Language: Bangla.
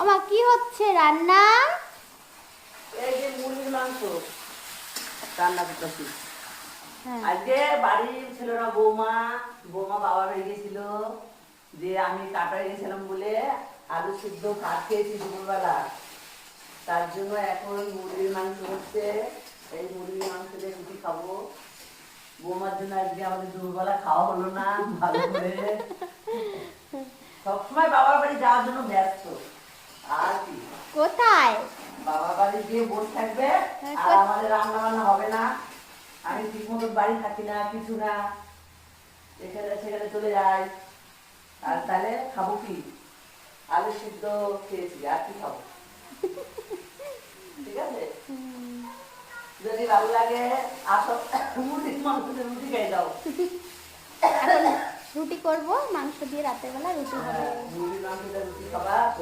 আমা কি হচ্ছে রান্না? এই যে মুরগির মাংস রান্না করতেছি। হ্যাঁ। আজকে বাড়ির ছিল না, বৌমা বৌমা বাবা বাড়ি গেছিল, যে আমি কাটায় গেছিলাম বলে আলু সিদ্ধ ভাত খেয়েছি দুপুরবেলা। তার জন্য এখন মুরগির মাংস হচ্ছে। এই মুরগির মাংস দিয়ে রুটি খাবো। বৌমার জন্য আজকে আমাদের দুপুরবেলা খাওয়া হলো না ভালো করে। সবসময় বাবার বাড়ি যাওয়ার জন্য ব্যস্ত। আর কি, কোথায়? বাবার বাড়ি গিয়ে বসে থাকবে আর আমাদের রান্না বান্না হবে না। আমি ঠিক মতো বাড়ি থাকি না, কিছু না, এখানে সেখানে চলে যাই। আর তাহলে খাবো কি? আলু সিদ্ধ খেয়েছি, আর কি খাবো? ঠিক আছে, যদি ভালো লাগে আসো, মুরগির মাংস দিয়ে রুটি খেয়ে যাও। এখন রুটি করব, মাংস দিয়ে রাতের বেলা রুটি হবে। মুরগির মাংস দিয়ে রুটি খাবা তো